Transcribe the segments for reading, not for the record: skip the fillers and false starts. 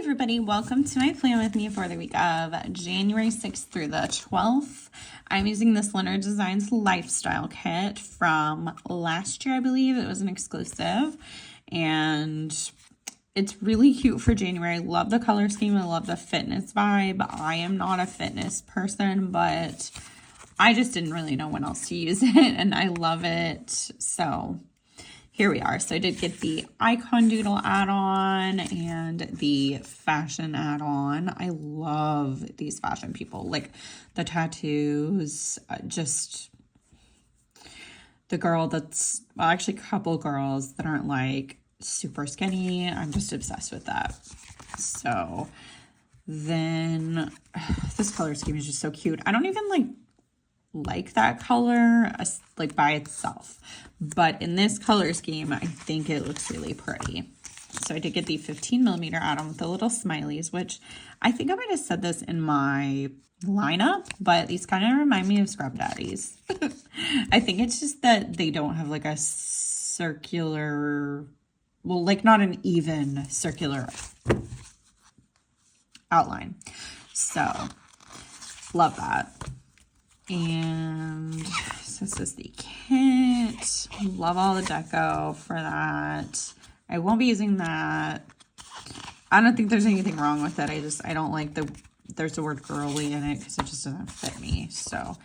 everybody, welcome to my plan with me for the week of January 6th through the 12th. I'm using this Lynner Designs Lifestyle Kit from last year, I believe. It was an exclusive, and it's really cute for January. I love the color scheme. I love the fitness vibe. I am not a fitness person, but I just didn't really know when else to use it, and I love it. So here we are. So I did get the icon doodle add-on and the fashion add-on. I love these fashion people, like the tattoos, just the girl that's, well, actually a couple girls that aren't like super skinny. I'm just obsessed with that. So then this color scheme is just so cute. I don't even like that color like by itself, but in this color scheme I think it looks really pretty. So I did get the 15mm add-on with the little smileys, which I think I might have said this in my lineup, but these kind of remind me of Scrub Daddies. I think it's just that they don't have like a circular, well, like not an even circular outline. So love that. And so this is the kit. Love all the deco for that. I won't be using that. I don't think there's anything wrong with it. I don't like there's the word girly in it because it just doesn't fit me. So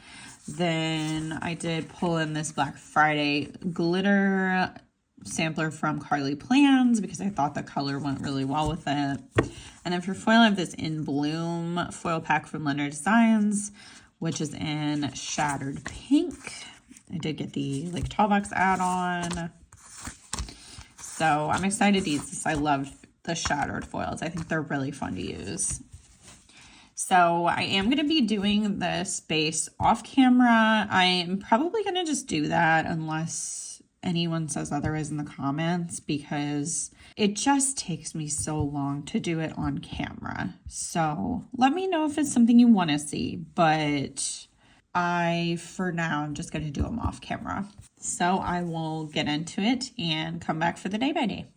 then I did pull in this Black Friday glitter sampler from Carly Plans because I thought the color went really well with it. And then for foil, I have this In Bloom foil pack from Lynner Designs, which is in Shattered Pink. I did get the like tall box add-on. So I'm excited to use this. I love the shattered foils. I think they're really fun to use. So I am going to be doing this base off camera. I am probably going to just do that unless anyone says otherwise in the comments, because it just takes me so long to do it on camera. So let me know if it's something you want to see, but for now, I'm just going to do them off camera. So I will get into it and come back for the day by day.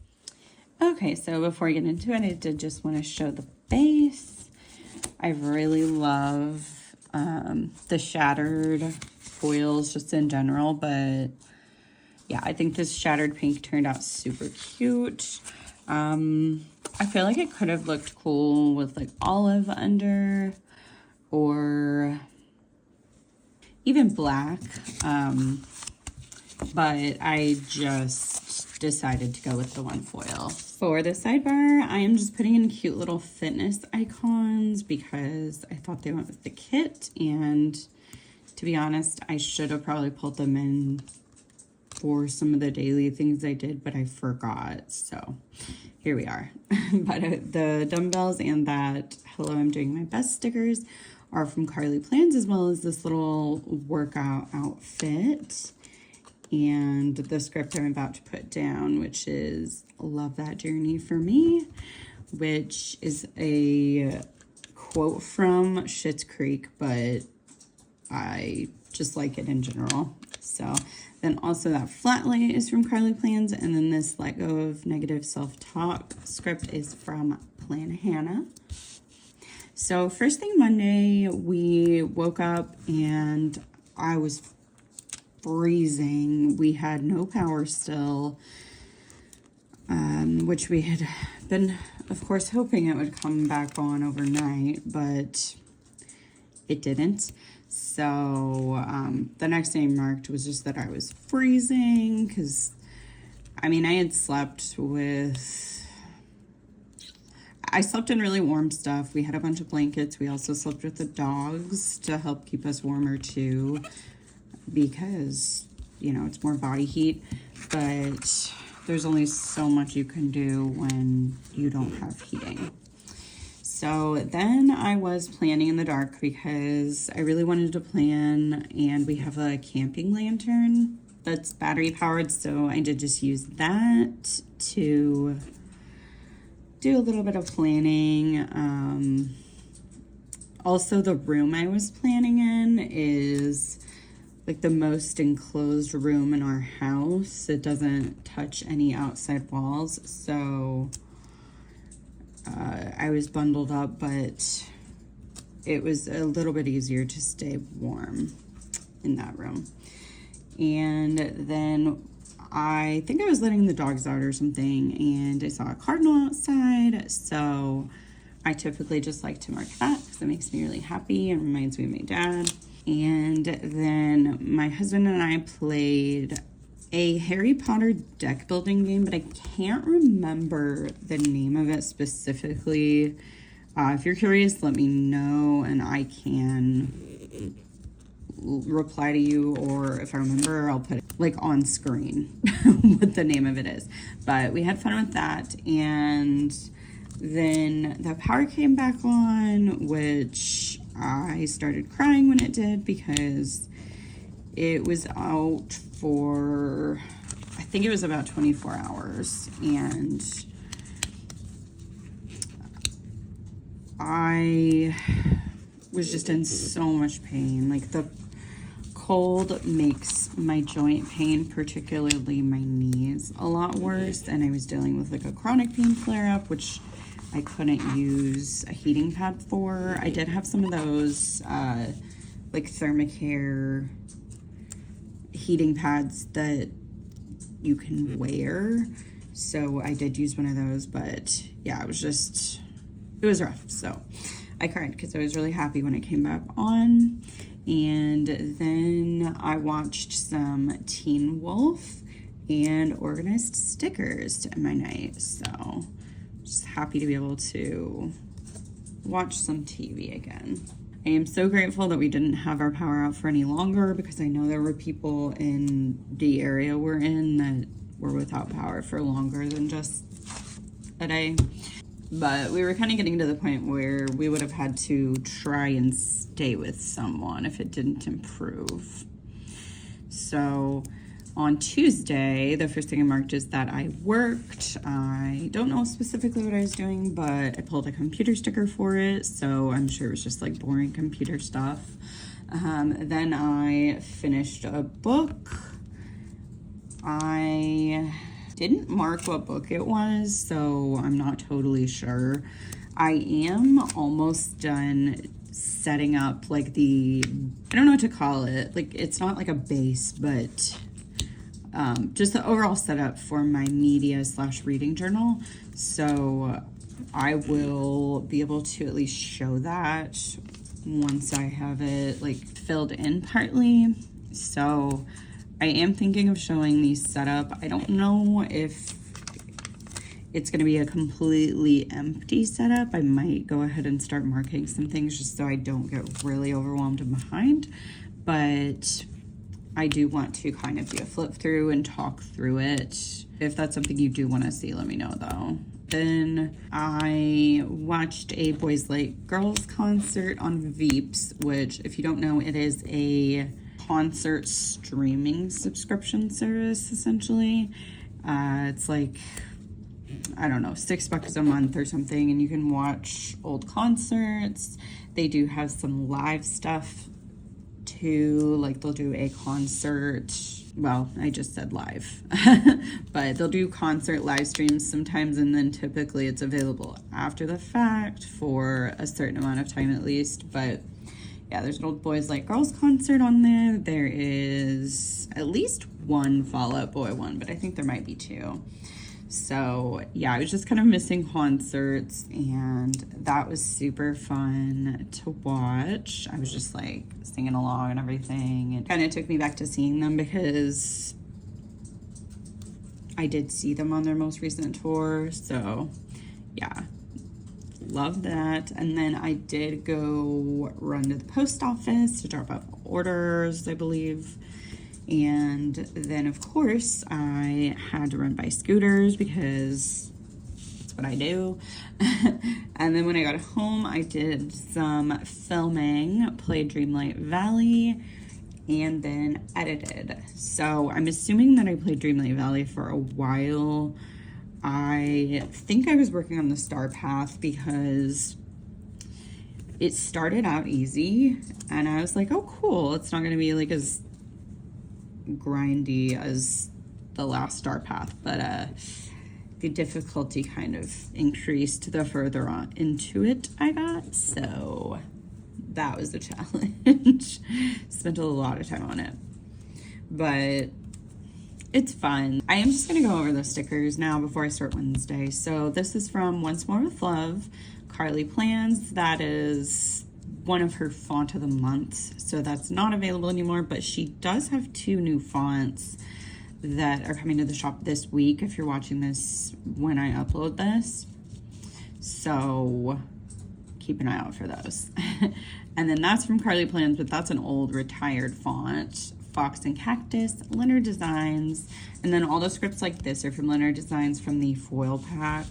Okay, so before I get into it, I did just want to show the base. I really love the shattered foils just in general, but yeah, I think this Shattered Pink turned out super cute. I feel like it could have looked cool with like olive under or even black. But I just decided to go with the one foil. For the sidebar, I am just putting in cute little fitness icons because I thought they went with the kit. And to be honest, I should have probably pulled them in for some of the daily things I did, but I forgot. So here we are. But the dumbbells and that Hello, I'm Doing My Best stickers are from Carly Plans, as well as this little workout outfit. And the script I'm about to put down, which is Love That Journey for Me, which is a quote from Schitt's Creek, but I just like it in general. So then also that flat lay is from Carly Plans, and then this Let Go of Negative Self-Talk script is from Plan Hannah. So first thing Monday, we woke up and I was freezing. We had no power still, which we had been, of course, hoping it would come back on overnight, but it didn't. So the next day marked was just that I was freezing because, I mean, I slept in really warm stuff. We had a bunch of blankets. We also slept with the dogs to help keep us warmer too, because, you know, it's more body heat, but there's only so much you can do when you don't have heating. So then I was planning in the dark because I really wanted to plan, and we have a camping lantern that's battery powered, so I did just use that to do a little bit of planning. Also, the room I was planning in is like the most enclosed room in our house. It doesn't touch any outside walls, so I was bundled up, but it was a little bit easier to stay warm in that room. And then I think I was letting the dogs out or something, and I saw a cardinal outside, so I typically just like to mark that because it makes me really happy and reminds me of my dad. And then my husband and I played a Harry Potter deck building game, but I can't remember the name of it specifically. If you're curious, let me know and I can reply to you, or if I remember, I'll put it like on screen what the name of it is. But we had fun with that, and then the power came back on, which I started crying when it did because it was out for, I think it was about 24 hours, and I was just in so much pain. Like, the cold makes my joint pain, particularly my knees, a lot worse, and I was dealing with like a chronic pain flare-up, which I couldn't use a heating pad for. I did have some of those like Thermacare heating pads that you can wear, so I did use one of those, but yeah, it was rough. So I cried because I was really happy when it came back on. And then I watched some Teen Wolf and organized stickers to end my night. So just happy to be able to watch some TV again. I am so grateful that we didn't have our power out for any longer, because I know there were people in the area we're in that were without power for longer than just a day. But we were kind of getting to the point where we would have had to try and stay with someone if it didn't improve. So on Tuesday, the first thing I marked is that I worked. I don't know specifically what I was doing, but I pulled a computer sticker for it, so I'm sure it was just like boring computer stuff. Then I finished a book. I didn't mark what book it was, so I'm not totally sure. I am almost done setting up like I don't know what to call it. Like, it's not like a base, but just the overall setup for my media/reading journal. So I will be able to at least show that once I have it like filled in partly. So I am thinking of showing these setup. I don't know if it's going to be a completely empty setup. I might go ahead and start marking some things just so I don't get really overwhelmed and behind. But I do want to kind of do a flip through and talk through it. If that's something you do want to see, let me know though. Then I watched a Boys Like Girls concert on Veeps, which, if you don't know, it is a concert streaming subscription service, essentially. It's like, I don't know, $6 a month or something, and you can watch old concerts. They do have some live stuff too, like they'll do a concert, well, I just said live, but they'll do concert live streams sometimes, and then typically it's available after the fact for a certain amount of time at least. But yeah, there's an old Boys Like Girls concert on there. There is at least one Fall Out Boy one, but I think there might be two. So yeah, I was just kind of missing concerts, and that was super fun to watch. I was just like singing along and everything. It kind of took me back to seeing them because I did see them on their most recent tour. So yeah, love that. And then I did go run to the post office to drop off orders, I believe. And then, of course, I had to run by Scooters because that's what I do. And then when I got home, I did some filming, played Dreamlight Valley, and then edited. So I'm assuming that I played Dreamlight Valley for a while. I think I was working on the Star Path because it started out easy, and I was like, oh, cool. It's not going to be like as grindy as the last Star Path, but the difficulty kind of increased the further on into it I got. So that was the challenge. Spent a lot of time on it, but it's fun. I am just gonna go over the stickers now before I start Wednesday. So this is from Once More with Love, Carly Plans. That is one of her font of the month, so that's not available anymore, but she does have 2 new fonts that are coming to the shop this week if you're watching this when I upload this, so keep an eye out for those. And then that's from Carly Plans, but that's an old retired font. Fox and Cactus, Lynner Designs, and then all the scripts like this are from Lynner Designs from the foil pack.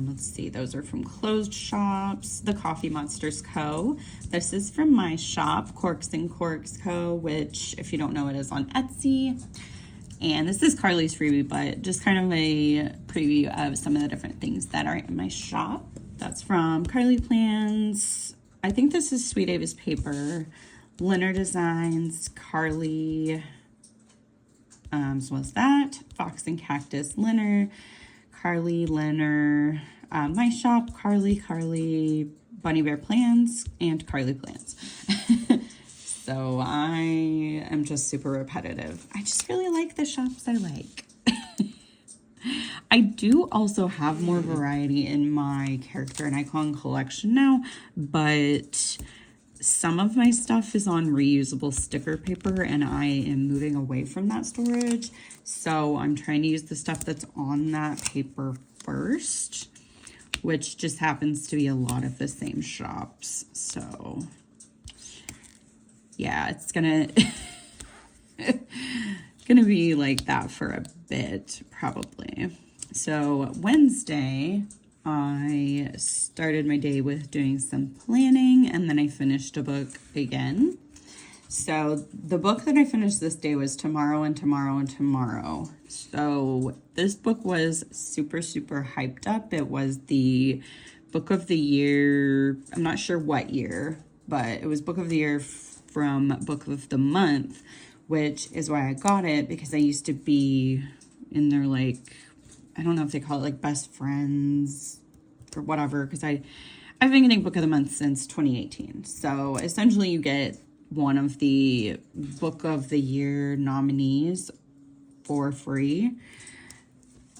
Let's see, those are from Closed Shops, The Coffee Monsters Co. This is from my shop, Corks and Corgs Co., which, if you don't know, it is on Etsy. And this is Carly's freebie, but just kind of a preview of some of the different things that are in my shop. That's from Carly Plans. I think this is Sweet Avis paper. Lynner Designs, Carly, as well as that. Fox and Cactus, Lynner, Carly, Lynner, my shop, Carly, Bunny Bear Plans, and Carly Plans. So I am just super repetitive. I just really like the shops I like. I do also have more variety in my character and icon collection now, but some of my stuff is on reusable sticker paper and I am moving away from that storage. So I'm trying to use the stuff that's on that paper first, which just happens to be a lot of the same shops. So yeah, it's gonna gonna be like that for a bit probably. So Wednesday, I started my day with doing some planning, and then I finished a book again. So the book that I finished this day was Tomorrow and Tomorrow and Tomorrow. So this book was super, super hyped up. It was the book of the year. I'm not sure what year, but it was book of the year from book of the month, which is why I got it, because I used to be in their, like, I don't know if they call it like best friends or whatever, because I've been getting book of the month since 2018. So essentially you get one of the book of the year nominees for free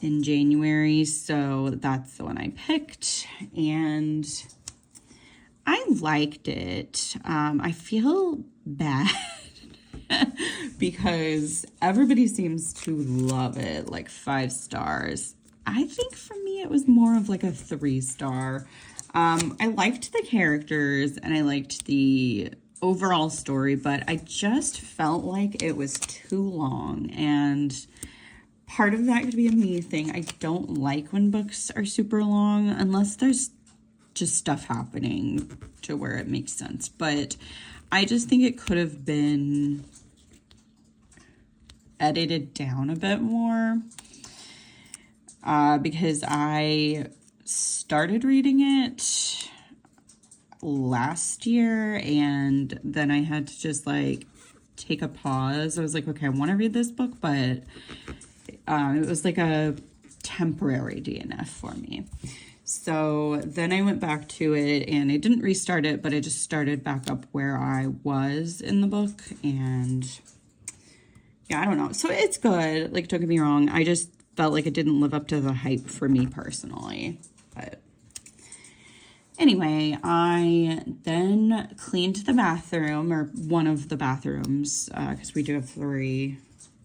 in January. So that's the one I picked and I liked it. I feel bad because everybody seems to love it, like 5 stars. I think for me it was more of like a 3-star. I liked the characters and I liked the overall story, but I just felt like it was too long, and part of that could be a me thing. I don't like when books are super long unless there's just stuff happening to where it makes sense, but I just think it could have been edited down a bit more, because I started reading it last year and then I had to just like take a pause. I was like, okay, I want to read this book, but it was like a temporary DNF for me. So then I went back to it and I didn't restart it, but I just started back up where I was in the book, and yeah, I don't know. So it's good. Like, don't get me wrong. I just felt like it didn't live up to the hype for me personally. But anyway, I then cleaned the bathroom, or one of the bathrooms, because we do have 3.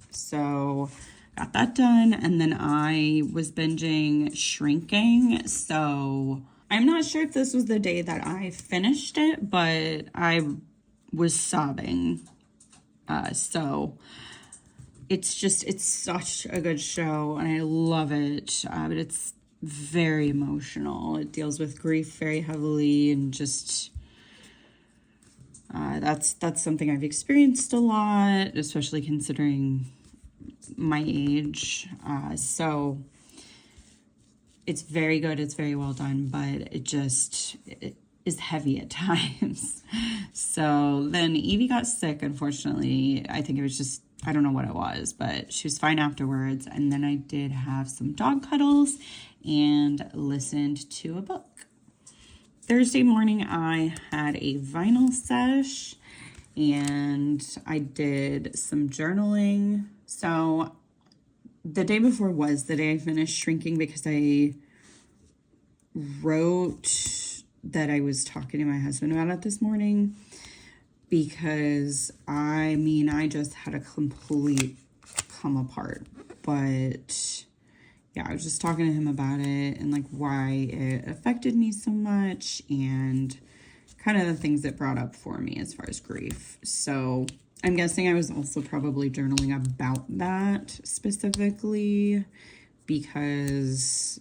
So got that done. And then I was binging Shrinking. So I'm not sure if this was the day that I finished it, but I was sobbing. So it's such a good show and I love it, but it's very emotional. It deals with grief very heavily, and just that's something I've experienced a lot, especially considering my age. So it's very good, it's very well done, but it is heavy at times. So then Evie got sick, unfortunately. I think it was just I don't know what it was, but she was fine afterwards. And then I did have some dog cuddles and listened to a book. Thursday morning, I had a vinyl sesh and I did some journaling. So the day before was the day I finished shrinking because I wrote that I was talking to my husband about it this morning because I just had a complete come apart. But yeah, I was just talking to him about it and like why it affected me so much and kind of the things it brought up for me as far as grief. So I'm guessing I was also probably journaling about that specifically because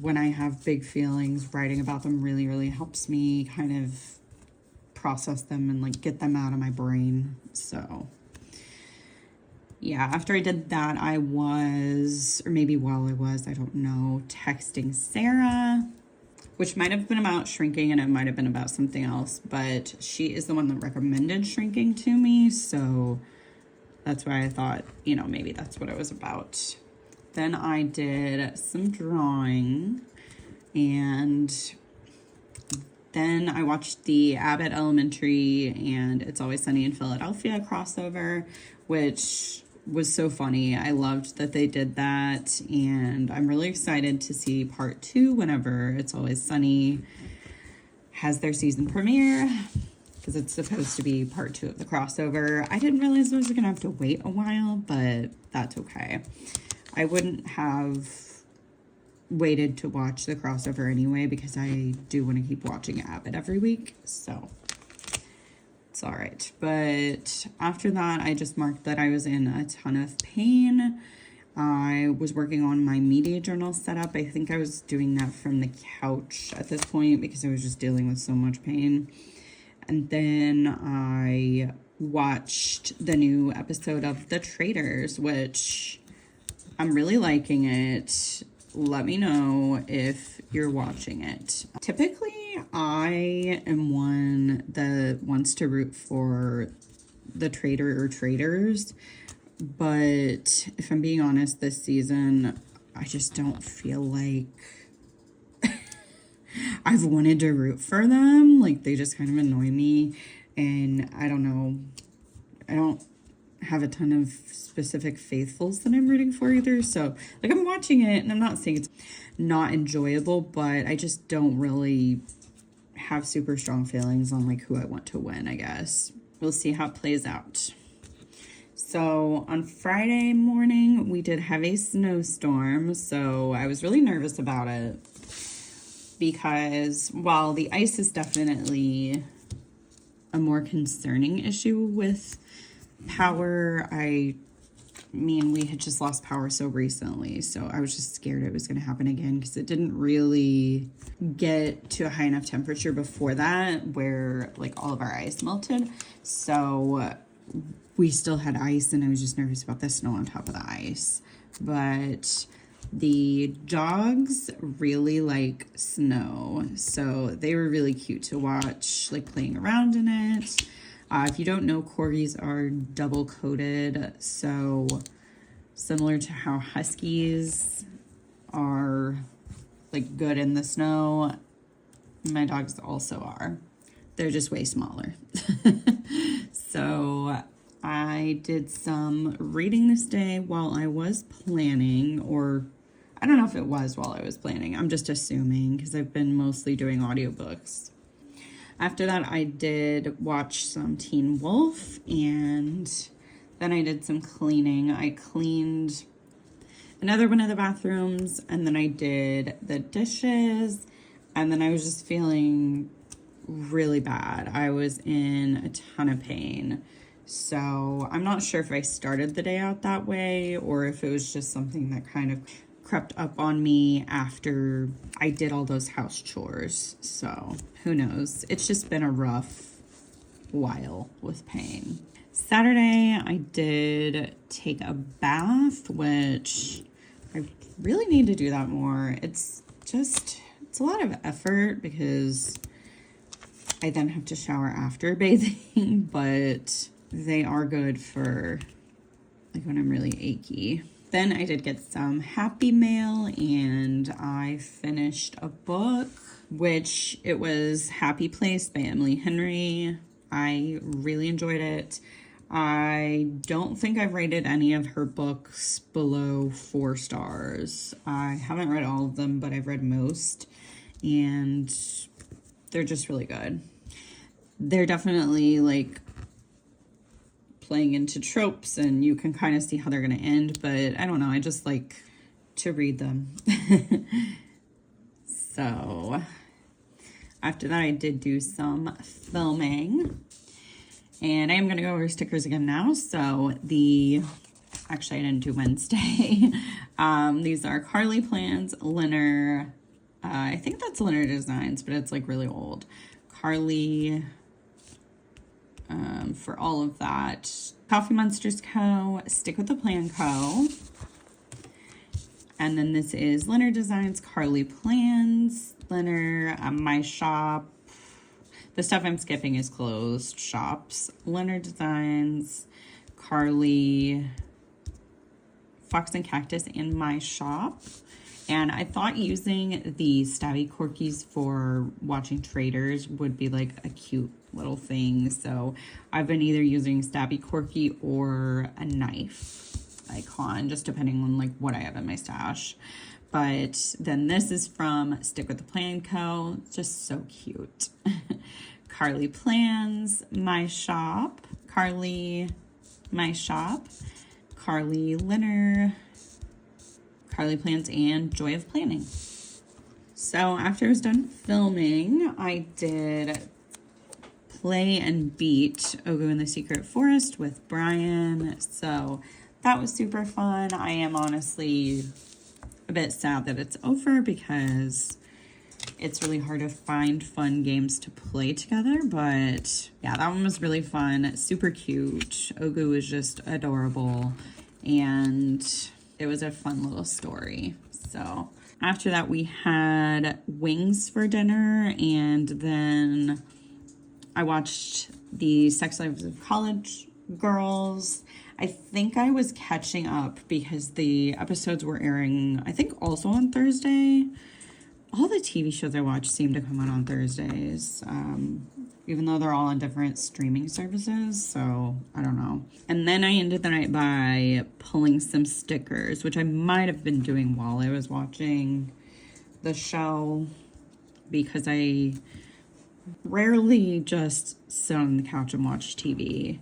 when I have big feelings, writing about them really, really helps me kind of process them and like get them out of my brain. So yeah, after I did that, I was, or maybe while I was, I don't know, texting Sarah, which might have been about shrinking and it might have been about something else, but she is the one that recommended shrinking to me. So that's why I thought, you know, maybe that's what it was about. Then I did some drawing and then I watched the Abbott Elementary and It's Always Sunny in Philadelphia crossover, which was so funny. I loved that they did that, and I'm really excited to see part 2 whenever It's Always Sunny has their season premiere, because it's supposed to be part 2 of the crossover. I didn't realize I was gonna have to wait a while, but that's okay. I wouldn't have waited to watch the crossover anyway because I do want to keep watching Abbott every week, so it's all right. But after that, I just marked that I was in a ton of pain. I was working on my media journal setup. I think I was doing that from the couch at this point because I was just dealing with so much pain. And then I watched the new episode of The Traitors, which I'm really liking it. Let me know if you're watching it. Typically, I am one that wants to root for the traitor or traitors, but if I'm being honest, this season, I just don't feel like I've wanted to root for them. Like, they just kind of annoy me, and I don't know. I don't have a ton of specific faithfuls that I'm rooting for either. So, like, I'm watching it, and I'm not saying it's not enjoyable, but I just don't really have super strong feelings on, like, who I want to win, I guess. We'll see how it plays out. So, on Friday morning, we did have a snowstorm, so I was really nervous about it because while the ice is definitely a more concerning issue with power, I mean, we had just lost power so recently, so I was just scared it was going to happen again because it didn't really get to a high enough temperature before that where like all of our ice melted. So we still had ice, and I was just nervous about the snow on top of the ice. But the dogs really like snow, so they were really cute to watch, like playing around in it. If you don't know, Corgis are double coated, so similar to how Huskies are like good in the snow, my dogs also are. They're just way smaller. So I did some reading this day while I was planning, or I don't know if it was while I was planning. I'm just assuming because I've been mostly doing audiobooks. After that, I did watch some Teen Wolf, and then I did some cleaning. I cleaned another one of the bathrooms, and then I did the dishes, and then I was just feeling really bad. I was in a ton of pain. So I'm not sure if I started the day out that way or if it was just something that kind of crept up on me after I did all those house chores. So who knows? It's just been a rough while with pain. Saturday, I did take a bath, which I really need to do that more. It's a lot of effort because I then have to shower after bathing, but they are good for like when I'm really achy. Then I did get some Happy Mail, and I finished a book, which it was Happy Place by Emily Henry. I really enjoyed it. I don't think I've rated any of her books below 4 stars. I haven't read all of them, but I've read most, and they're just really good. They're definitely like playing into tropes, and you can kind of see how they're going to end, but I don't know. I just like to read them. So after that, I did do some filming, and I am going to go over stickers again now. So actually I didn't do Wednesday. These are Carly Plans, Lynner. I think that's Lynner Designs, but it's like really old. Carly, for all of that. Coffee Monsters Co., Stick with the Plan Co. And then this is Lynner Designs, Carly Plans, Lynner, My Shop. The stuff I'm skipping is closed shops. Lynner Designs, Carly, Fox and Cactus, and My Shop. And I thought using the stabby corkies for watching traders would be like a cute little thing. So I've been either using stabby corky or a knife icon, just depending on like what I have in my stash. But then this is from Stick with the Plan Co. Just so cute. Carly Plans, My Shop, Carly, My Shop, Carly Lynner, Carly Plans, and Joy of Planning. So after I was done filming, I did play and beat Ogu in the Secret Forest with Brian. So that was super fun. I am honestly a bit sad that it's over because it's really hard to find fun games to play together. But yeah, that one was really fun. Super cute. Ogu was just adorable. And it was a fun little story. So after that, we had wings for dinner, and then I watched the Sex Lives of College Girls. I think I was catching up because the episodes were airing, I think, also on Thursday. All the TV shows I watch seem to come out on Thursdays, even though they're all on different streaming services, so I don't know. And then I ended the night by pulling some stickers, which I might have been doing while I was watching the show, because I rarely just sit on the couch and watch TV.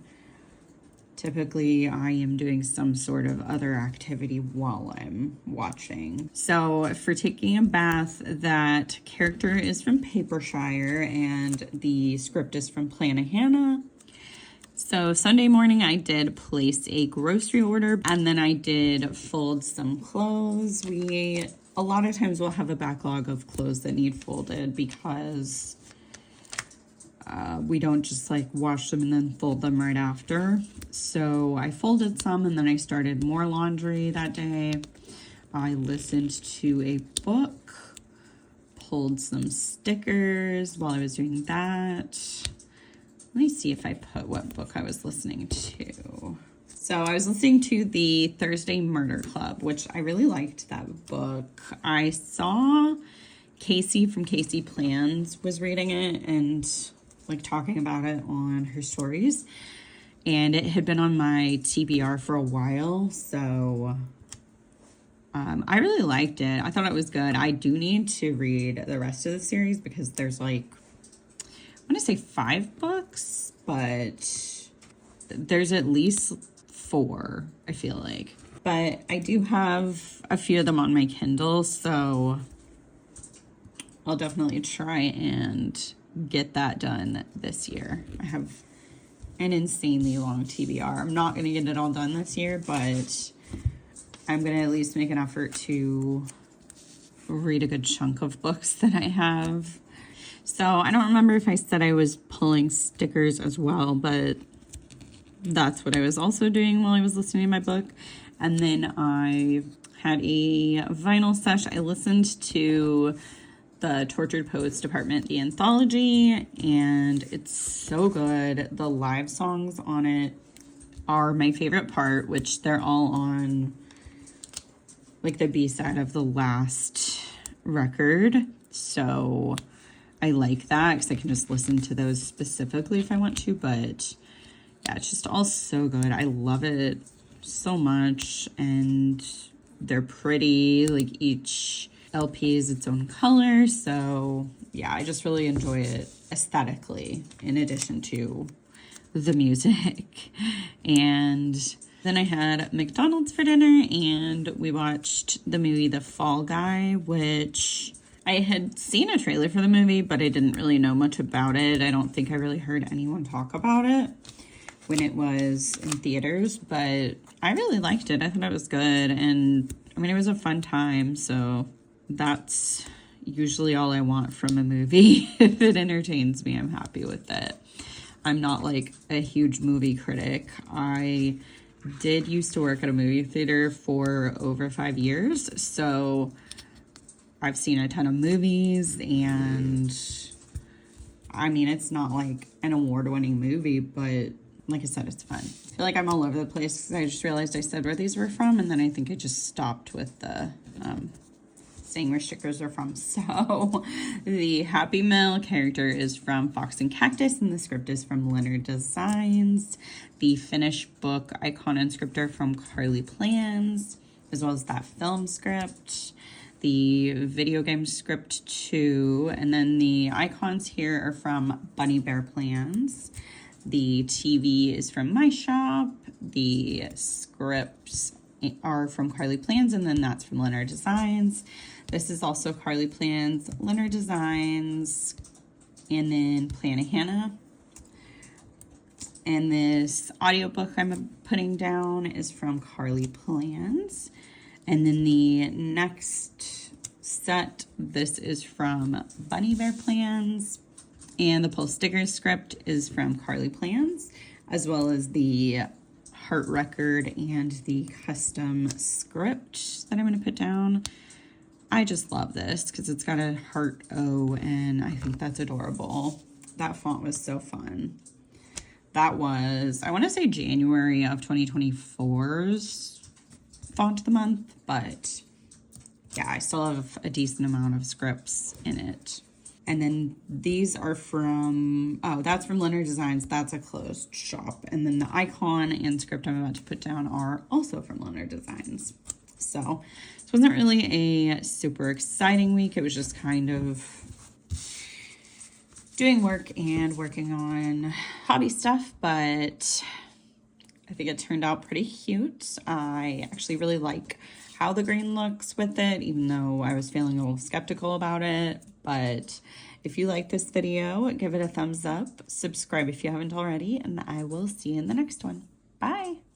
Typically, I am doing some sort of other activity while I'm watching. So for taking a bath, that character is from Papershire, and the script is from Plannahannah. So Sunday morning, I did place a grocery order, and then I did fold some clothes. A lot of times we'll have a backlog of clothes that need folded because we don't just like wash them and then fold them right after. So I folded some, and then I started more laundry that day. I listened to a book, pulled some stickers while I was doing that. Let me see if I put what book I was listening to. So I was listening to the Thursday Murder Club, which I really liked that book. I saw Casey from Casey Plans was reading it and like talking about it on her stories, and it had been on my TBR for a while, so I really liked it. I thought it was good. I do need to read the rest of the series because there's like, I want to say 5 books, but there's at least 4, I feel like. But I do have a few of them on my Kindle, so I'll definitely try and get that done this year. I have an insanely long TBR. I'm not going to get it all done this year, but I'm going to at least make an effort to read a good chunk of books that I have. So I don't remember if I said I was pulling stickers as well, but that's what I was also doing while I was listening to my book. And then I had a vinyl sesh. I listened to the Tortured Poets Department, the anthology, and it's so good. The live songs on it are my favorite part, which they're all on like the B-side of the last record. So I like that because I can just listen to those specifically if I want to, but yeah, it's just all so good. I love it so much, and they're pretty. Like, each LP is its own color, so yeah, I just really enjoy it aesthetically in addition to the music. And then I had McDonald's for dinner, and we watched the movie The Fall Guy, which I had seen a trailer for the movie, but I didn't really know much about it. I don't think I really heard anyone talk about it when it was in theaters, but I really liked it. I thought it was good, and I mean, it was a fun time, so that's usually all I want from a movie. If it entertains me, I'm happy with it. I'm not like a huge movie critic. I did used to work at a movie theater for over 5 years, so I've seen a ton of movies, and I mean, it's not like an award-winning movie, but like I said, it's fun. I feel like I'm all over the place. I just realized I said where these were from, and then I think I just stopped with the saying where stickers are from. So the Happy Meal character is from Fox and Cactus, and the script is from Lynner Designs. The finished book icon and script are from Carly Plans, as well as that film script. The video game script too, and then the icons here are from Bunny Bear Plans. The TV is from My Shop. The scripts are from Carly Plans, and then that's from Lynner Designs. This is also Carly Plans, Lynner Designs, and then Plannahannah. And this audiobook I'm putting down is from Carly Plans. And then the next set, this is from Bunny Bear Plans. And the pull sticker script is from Carly Plans, as well as the heart record and the custom script that I'm going to put down. I just love this because it's got a heart O, and I think that's adorable. That font was so fun. That was, I want to say January of 2024's font of the month, but yeah, I still have a decent amount of scripts in it. And then these are from, oh, that's from Lynner Designs. That's a closed shop. And then the icon and script I'm about to put down are also from Lynner Designs. So this wasn't really a super exciting week. It was just kind of doing work and working on hobby stuff, but I think it turned out pretty cute. I actually really like how the green looks with it, even though I was feeling a little skeptical about it. But if you like this video, give it a thumbs up, subscribe if you haven't already, and I will see you in the next one. Bye.